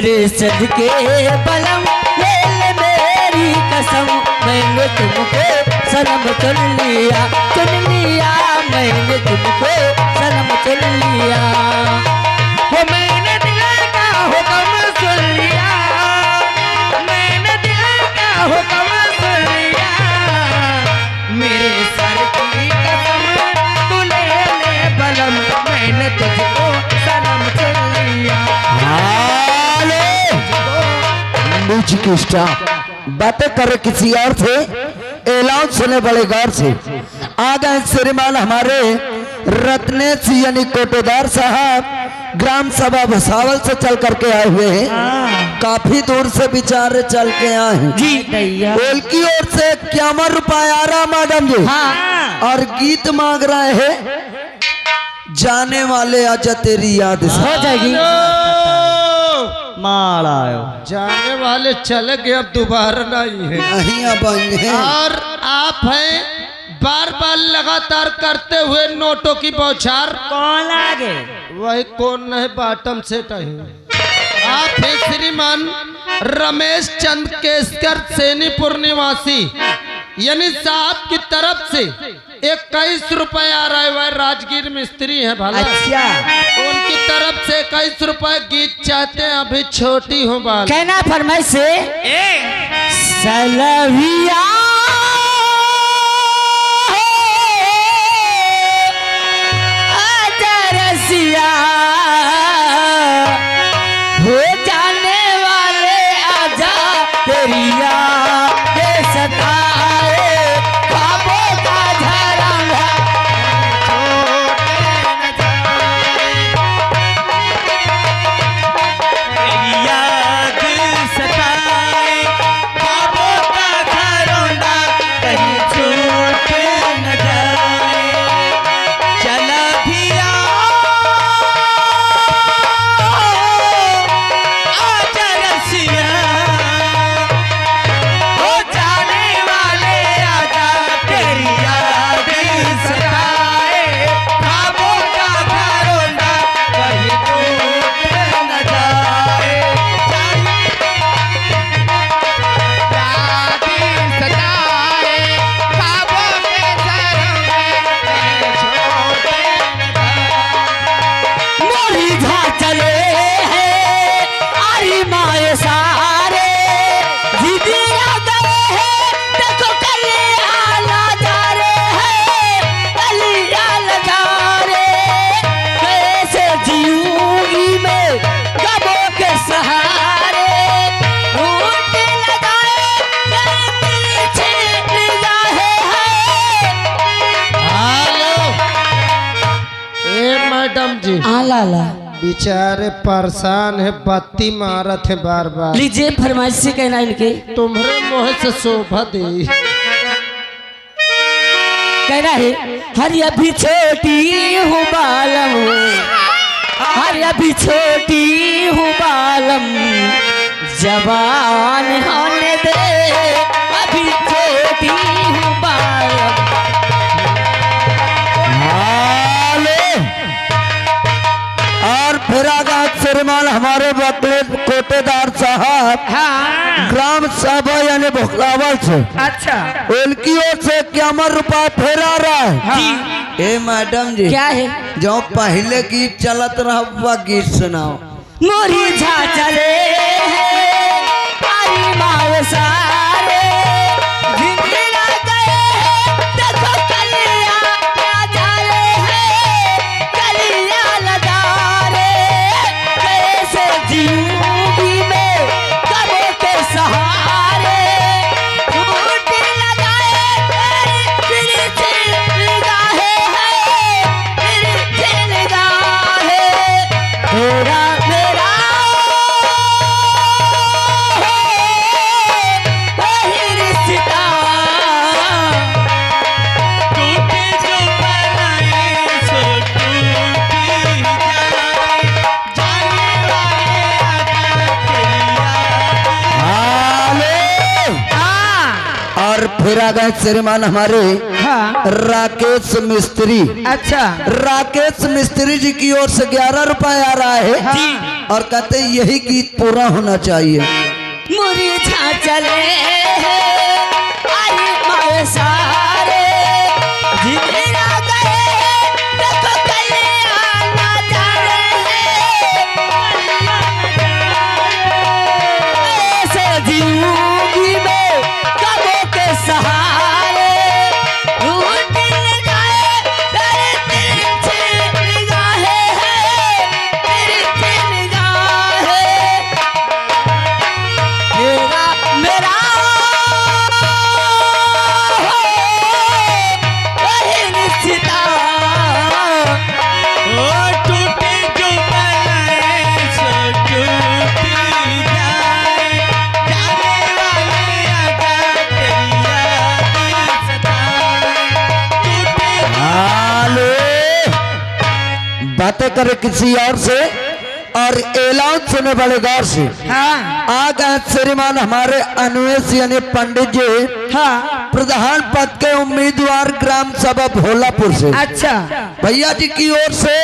तेरे सदके बलम ले ले मेरी कसम, मैंने तुमको सनम चुन लिया, मैंने तुमको सनम चुन लिया। वो मैंने दिल का हुक्म सुन लिया, मैंने दिल का हुक्म सुन लिया, मेरे सर की कसम तू ले ले बलम, मैंने तुझको सनम चुन लिया। म्यूजिक स्टार बातें करे किसी और से, ऐलान सुने बड़े गौर से। आ गए श्रीमान हमारे रत्नेश यानी कोटेदार साहब ग्राम सभा भुसावल से चल करके आए हुए हैं। काफी दूर से बेचारे चल के आए हैं जी दैया। बोल की ओर से 51 रुपया आ रहा मैडम जी। हाँ। और गीत मांग रहे हैं जाने वाले आजा तेरी याद से। हो जाएगी माड़ा जाने वाले चले गए, अब दोबारा नहीं है। नहीं अब आएंगे। और आप हैं बार बार लगातार करते हुए नोटों की बौछार। कौन आगे? वही कौन नहीं बाटम से आप हैं श्रीमान रमेश चंद केसकर सैनीपुर निवासी, यानी साहब की तरफ से 21 रुपए आ रहा है। वह राजगीर मिस्त्री है भला। अच्छा। उनकी तरफ से 21 रुपए गीत चाहते हैं, अभी छोटी हूँ बाल। कहना फरमाइश से सलविया आजा रसिया, हो जाने वाले आजा तेरी याद सताए, ख्वाबों का झरना तेरी याद सताए, ख्वाबों का झरना कहीं छूट न जाए। चला भिया आजा रसिया, हो जाने वाले आजा तेरी याद सताए, ख्वाबों का घरोंदा कहीं टूट न जाए। याद सताए, ख्वाबों के घरोंदा कहीं छूट न जाए। मोरी झा चले हैं आरी माए सारे, जिदिया गए हैं देखो कलिया जा रहे हैं, कलिया जा रहे। कैसे जीऊंगी मैं गमों के सहारे, रूठ लगाए पीछे निगाहें हैं। हेलो ए मैडम जी, आला बेचारे परेशान है, बत्ती मारत है बार बार। लीजिए फरमाइश से कहना इनके। तुम्हारे मुँह से शोभा दे। कहना है हर अभी छोटी हूँ बालम, हर अभी छोटी हूँ बालम, जवान होने दे अभी छोटी हूँ बालम। और फिर आगा श्रीमान हमारे वकील कोटेदार साहब ग्राम सभा यानी भोकलावल से। अच्छा। उनकी ओर से 51 रुपया फिर आ रहा है। ए मैडम जी क्या है? जो पहले गीत चलत रहा वह गीत सुनाओ। मोरी झा चले हैं आई माए सारे, जिंदगा गए हैं देखो कलिया जा रहे हैं, कलिया लगा रहे। कैसे जीऊंगी मैं गमों के सहारे, रूठ लगाए तेरी निगाहें हैं, तेरी निगाहें। तेरा मेरा वही रिश्ता, टूटे जो बनाए सो टूट ही जाए, जाने वाले आजा तेरी याद। और फिर आ गए श्रीमान हमारे राकेश मिस्त्री। अच्छा। राकेश मिस्त्री जी की ओर से 11 रुपया आ रहा है। और कहते यही गीत पूरा होना चाहिए। मुरझा चले आई माए सारे जिंदरा गए देखो कल्याण ना जाए ऐसे जिंदगी में कबों के सहारे रूठ गए तेरे तिरछे निगाहें तिरछी निगाहें मेरा मेरा वही निश्चिता ओ टूटे जो बनाए सो टूटी जाए जाने वाले आगा तेरी याद सताए टूटे हालो बातें करे किसी और से और ऐलान सुने वाले गौर से। हाँ आ गए श्रीमान हमारे अन्वेष यानी पंडित जी हाँ प्रधान पद के उम्मीदवार ग्राम सभा भोलापुर से। अच्छा भैया जी की ओर से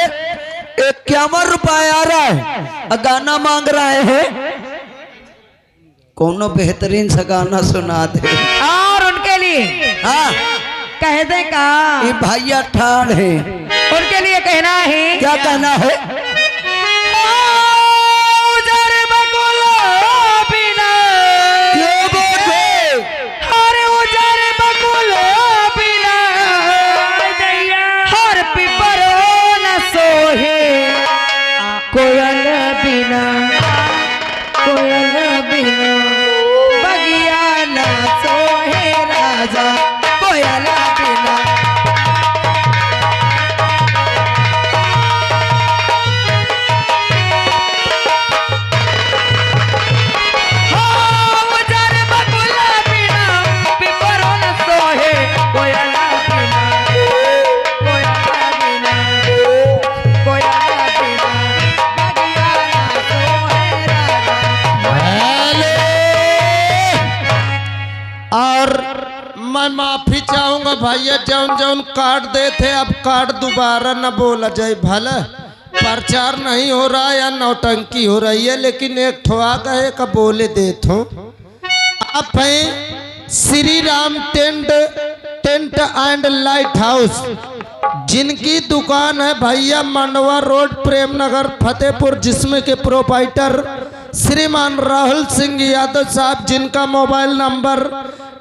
51 रुपए आ रहा है और गाना मांग रहे हैं। कोनो बेहतरीन सा गाना सुना दे। और उनके लिए हाँ कह दे का ये भैया ठाड़ है, उनके लिए कहना है क्या कहना है? उजर बकुला बिना क्यों बोले? हर उजर बकुला बिना हर पिपरो न सोहे कोयल बिना कोयल बिना बगिया न सोहे राजा कोयल बिना। और मैं माफी चाहूंगा भैया जौन जौन कार्ड दे थे अब कार्ड दोबारा न बोला जाए भला प्रचार नहीं हो रहा या नौटंकी हो रही है लेकिन एक ठोआ गए का बोले देत हो। आप हैं Shri Ram tent and light house जिनकी दुकान है भैया मंडवा रोड प्रेमनगर फतेहपुर जिसमें के प्रोपाइटर श्रीमान राहुल सिंह यादव साहब जिनका मोबाइल नंबर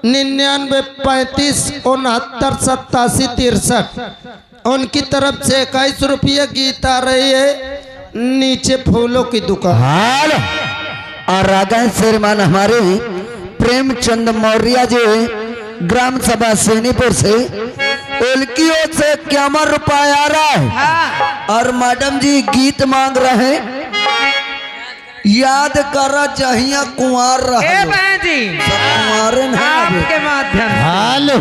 9935698763 उनकी तरफ से 21 रुपये गीत आ रही है नीचे फूलों की दुकान। हाल और रागा श्रीमान हमारे प्रेमचंद मौर्य जी ग्राम सभा सेनीपुर से उनकी ओर से 51 रुपए आ रहा है और मैडम जी गीत मांग रहे हैं। याद करा चाहिए कुंवर रहे बहन जी कुंवर आपके माध्यम से। हेलो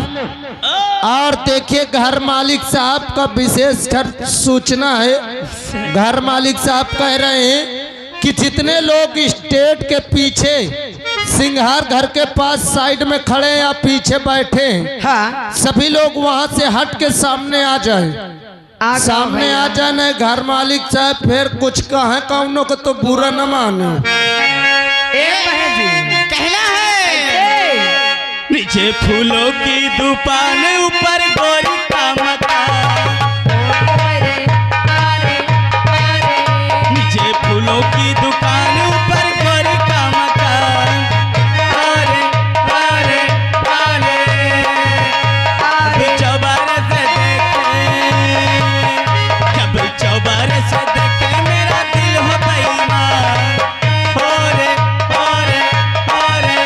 और देखिए घर मालिक साहब का विशेष सूचना है। घर मालिक साहब कह रहे हैं कि जितने लोग स्टेज के पीछे सिंघार घर के पास साइड में खड़े या पीछे बैठे हैं हाँ सभी लोग वहां से हट के सामने आ जाए सामने आ जाने। घर मालिक साहब फिर कुछ कहे कौनों को तो बुरा न माने। बहन जी कहना है नीचे फूलों की दुकान ऊपर गोरी का मकान नीचे फूलों की दुकान ऊपर गोरी का मकान अरे अरे अरे अब चौबारे से देखे जब चौबारे से देखे मेरा दिल हो बेईमान हो रे हो रे हो रे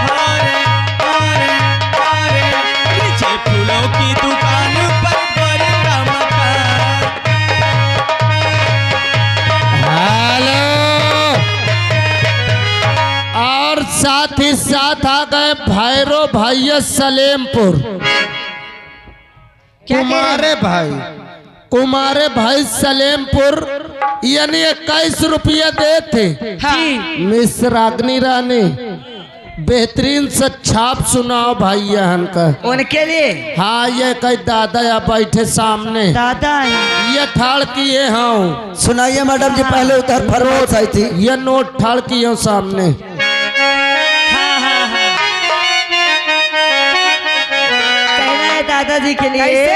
हो रे हो रे हो रे नीचे फूलों की दुकान ऊपर गोरी का मकान। हेलो और साथ ही साथ आ गए भैरो भैया सलेमपुर कुमारे भाई सलेमपुर यानी 21 रुपया दे थे जी मिस रागनी रानी बेहतरीन से छाप सुनाओ भाई यहन का। उनके लिए हाँ ये कई दादा या बैठे सामने दादा है। ये ठाड़ किए हाँ। सुनाइए मैडम जी, पहले उधर फरमाइश आई थी। ये नोट ठाड़ किए हूँ सामने। हाँ हाँ हाँ कहना है दादाजी के लिए।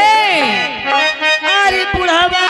अरे बुढ़ावा